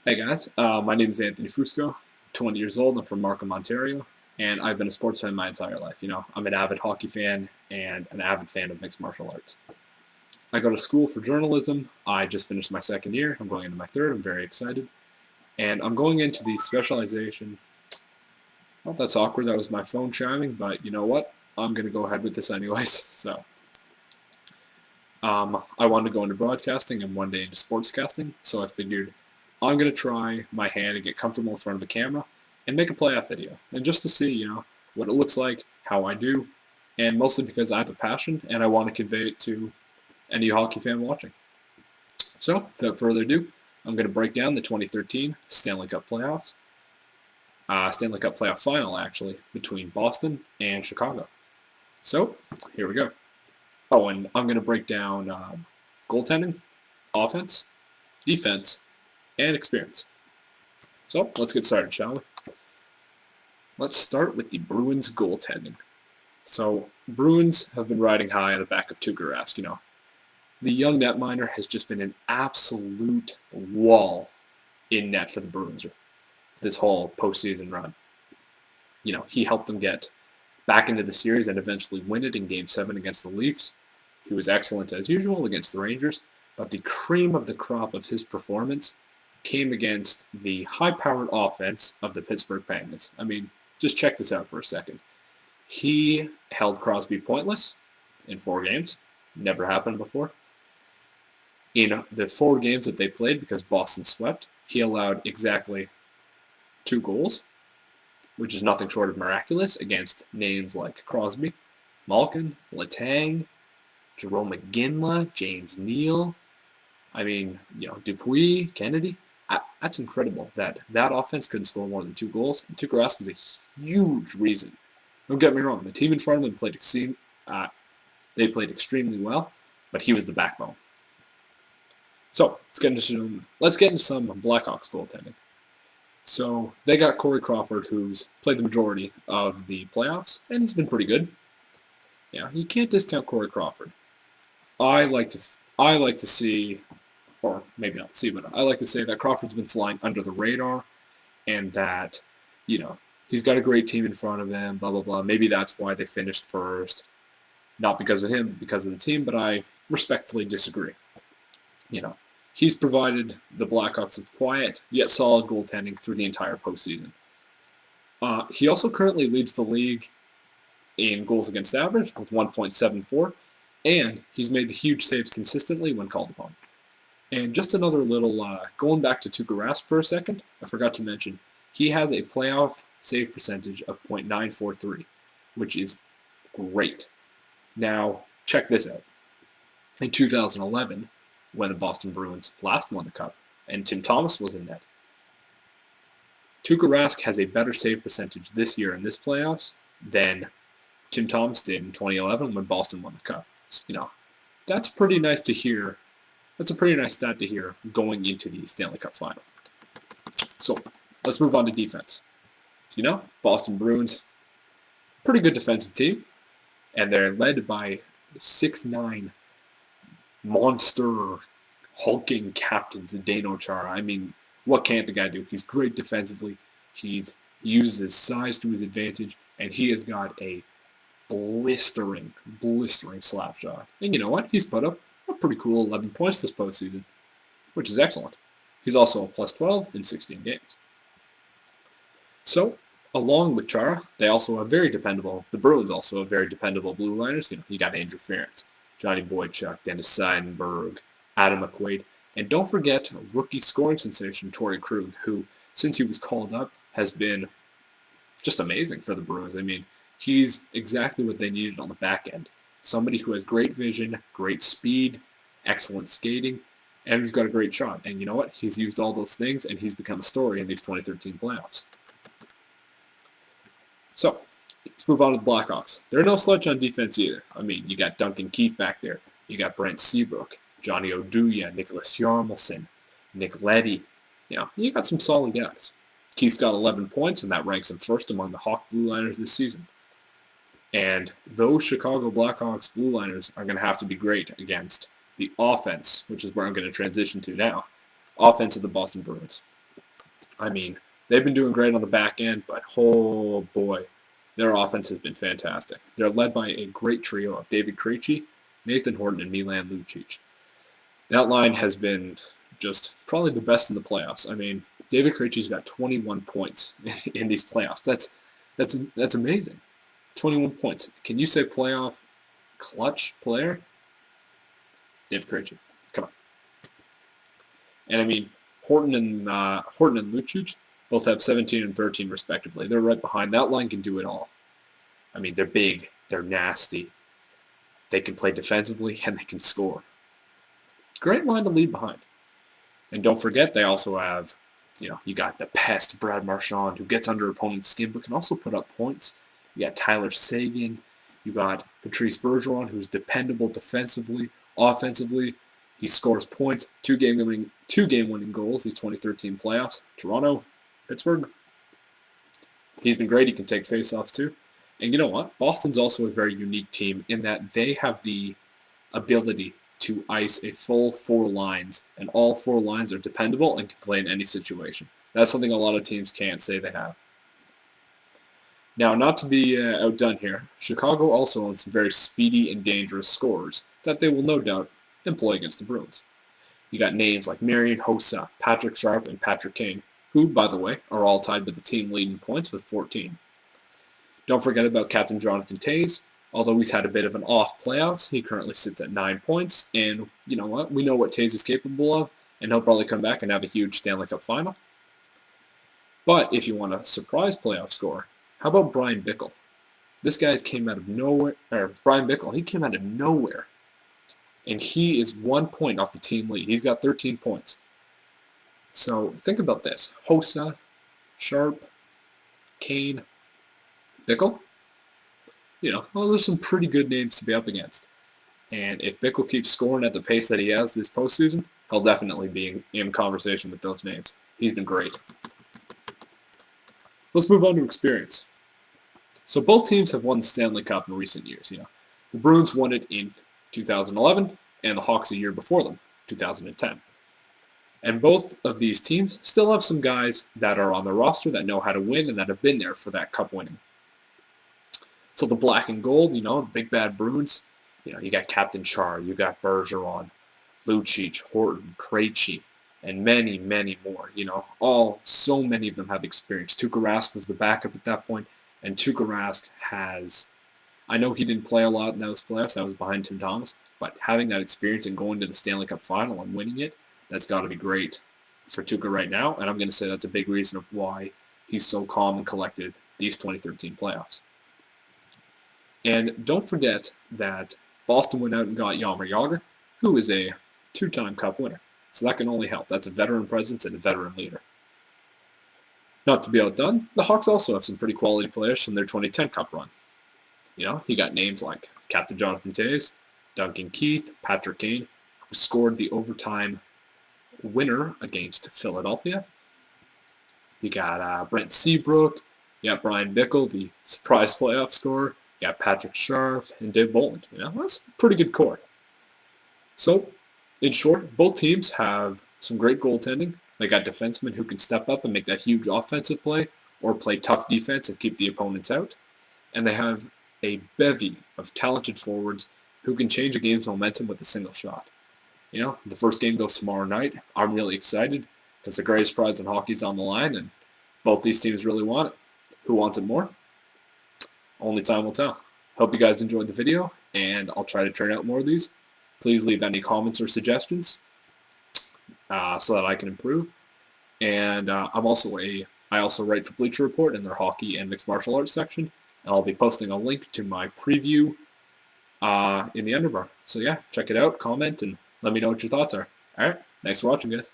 Hey guys, my name is Anthony Fusco, 20 years old. I'm from Markham, Ontario, and I've been a sports fan my entire life. I'm an avid hockey fan and an avid fan of mixed martial arts. I go to school for journalism. I just finished my second year. I'm going into my third. I'm very excited. And I'm going into the specialization. Well, that's awkward. That was my phone chiming, but you know what? I'm going to go ahead with this anyways. I wanted to go into broadcasting and one day into sportscasting, so I figured I'm going to try my hand and get comfortable in front of the camera and make a playoff video. And just to see, what it looks like, how I do, and mostly because I have a passion and I want to convey it to any hockey fan watching. So, without further ado, I'm going to break down the 2013 Stanley Cup playoffs. Stanley Cup playoff final, actually, between Boston and Chicago. So, here we go. Oh, and I'm going to break down goaltending, offense, defense, and experience. So let's get started, shall we? Let's start with the Bruins goaltending. So Bruins have been riding high on the back of Tuukka Rask. The young netminder has just been an absolute wall in net for the Bruins this whole postseason run. He helped them get back into the series and eventually win it in Game 7 against the Leafs. He was excellent as usual against the Rangers, but the cream of the crop of his performance came against the high-powered offense of the Pittsburgh Penguins. I mean, just check this out for a second. He held Crosby pointless in 4 games. Never happened before. In the 4 games that they played, because Boston swept, he allowed exactly 2 goals, which is nothing short of miraculous against names like Crosby, Malkin, Letang, Jerome McGinley, James Neal. I mean, Dupuis, Kennedy. That's incredible that offense couldn't score more than 2 goals. And Tuukka Rask is a huge reason. Don't get me wrong. The team in front of them played extremely well, but he was the backbone. So let's get into some Blackhawks goaltending. So they got Corey Crawford, who's played the majority of the playoffs, and he's been pretty good. Yeah, you can't discount Corey Crawford. I like to see, or maybe not see, but I like to say that Crawford's been flying under the radar, and that, he's got a great team in front of him, blah, blah, blah. Maybe that's why they finished first. Not because of him, but because of the team, but I respectfully disagree. He's provided the Blackhawks with quiet, yet solid goaltending through the entire postseason. He also currently leads the league in goals against average with 1.74, and he's made the huge saves consistently when called upon. And just another little, going back to Tuukka Rask for a second, I forgot to mention, he has a playoff save percentage of .943, which is great. Now, check this out. In 2011, when the Boston Bruins last won the Cup, and Tim Thomas was in net, Tuukka Rask has a better save percentage this year in this playoffs than Tim Thomas did in 2011 when Boston won the Cup. That's pretty nice to hear. That's a pretty nice stat to hear going into the Stanley Cup final. So let's move on to defense. So, Boston Bruins, pretty good defensive team, and they're led by the 6'9" monster hulking captain Zdeno Chara. I mean, what can't the guy do? He's great defensively. He uses his size to his advantage, and he has got a blistering slap shot. And you know what? He's put up a pretty cool 11 points this postseason, which is excellent. He's also a plus 12 in 16 games. So, along with Chara, they also have the Bruins also have very dependable blue liners. You got Andrew Ference, Johnny Boychuk, Dennis Seidenberg, Adam McQuaid, and don't forget rookie scoring sensation Torrey Krug, who, since he was called up, has been just amazing for the Bruins. I mean, he's exactly what they needed on the back end. Somebody who has great vision, great speed, excellent skating, and who's got a great shot. And you know what? He's used all those things, and he's become a story in these 2013 playoffs. So, let's move on to the Blackhawks. They're no slouch on defense either. I mean, you got Duncan Keith back there. You got Brent Seabrook, Johnny Oduya, Nicholas Yarmulson, Nick Leddy. You got some solid guys. Keith's got 11 points, and that ranks him first among the Hawk blue liners this season. And those Chicago Blackhawks blue liners are going to have to be great against the offense, which is where I'm going to transition to now. Offense of the Boston Bruins. I mean, they've been doing great on the back end, but oh boy, their offense has been fantastic. They're led by a great trio of David Krejci, Nathan Horton, and Milan Lucic. That line has been just probably the best in the playoffs. I mean, David Krejci's got 21 points in these playoffs. That's amazing. 21 points. Can you say playoff clutch player? David Krejci. Come on. And I mean, Horton and Lucic both have 17 and 13 respectively. They're right behind. That line can do it all. I mean, they're big. They're nasty. They can play defensively, and they can score. Great line to lead behind. And don't forget, they also have, you got the pest Brad Marchand, who gets under opponent's skin, but can also put up points. You got Tyler Seguin. You got Patrice Bergeron, who's dependable defensively, offensively. He scores points, two game winning goals. These 2013 playoffs. Toronto, Pittsburgh. He's been great. He can take faceoffs too. And you know what? Boston's also a very unique team in that they have the ability to ice a full 4 lines, and all 4 lines are dependable and can play in any situation. That's something a lot of teams can't say they have. Now, not to be outdone here, Chicago also owns some very speedy and dangerous scorers that they will no doubt employ against the Bruins. You got names like Marian Hossa, Patrick Sharp, and Patrick Kane, who, by the way, are all tied with the team leading points with 14. Don't forget about Captain Jonathan Toews. Although he's had a bit of an off playoffs, he currently sits at 9 points, and you know what? We know what Toews is capable of, and he'll probably come back and have a huge Stanley Cup final. But if you want a surprise playoff score, how about Brian Bickle? This guy came out of nowhere, Brian Bickle, he came out of nowhere, and he is 1 point off the team lead. He's got 13 points. So think about this. Hossa, Sharp, Kane, Bickle. There's some pretty good names to be up against. And if Bickle keeps scoring at the pace that he has this postseason, he'll definitely be in conversation with those names. He's been great. Let's move on to experience. So both teams have won the Stanley Cup in recent years. The Bruins won it in 2011, and the Hawks a year before them, 2010. And both of these teams still have some guys that are on the roster that know how to win and that have been there for that cup winning. So the black and gold, the big bad Bruins, you got Captain Char, you got Bergeron, Lucic, Horton, Krejci, and many, many more. So many of them have experience. Tuukka Rask was the backup at that point, and Tuukka Rask has, I know he didn't play a lot in those playoffs, that was behind Tim Thomas, but having that experience and going to the Stanley Cup final and winning it, that's got to be great for Tuukka right now, and I'm going to say that's a big reason of why he's so calm and collected these 2013 playoffs. And don't forget that Boston went out and got Jaromir Jagr, who is a 2-time Cup winner. So that can only help. That's a veteran presence and a veteran leader. Not to be outdone, the Hawks also have some pretty quality players from their 2010 Cup run. You got names like Captain Jonathan Toews, Duncan Keith, Patrick Kane, who scored the overtime winner against Philadelphia. You got Brent Seabrook. You got Brian Bickle, the surprise playoff scorer. You got Patrick Sharp and Dave Bolland. That's a pretty good core. So, in short, both teams have some great goaltending. They got defensemen who can step up and make that huge offensive play or play tough defense and keep the opponents out. And they have a bevy of talented forwards who can change a game's momentum with a single shot. The first game goes tomorrow night. I'm really excited because the greatest prize in hockey is on the line, and both these teams really want it. Who wants it more? Only time will tell. Hope you guys enjoyed the video, and I'll try to turn out more of these. Please leave any comments or suggestions so that I can improve. And I also write for Bleacher Report in their hockey and mixed martial arts section, and I'll be posting a link to my preview in the underbar. So yeah, check it out, comment, and let me know what your thoughts are. All right, thanks for watching, guys.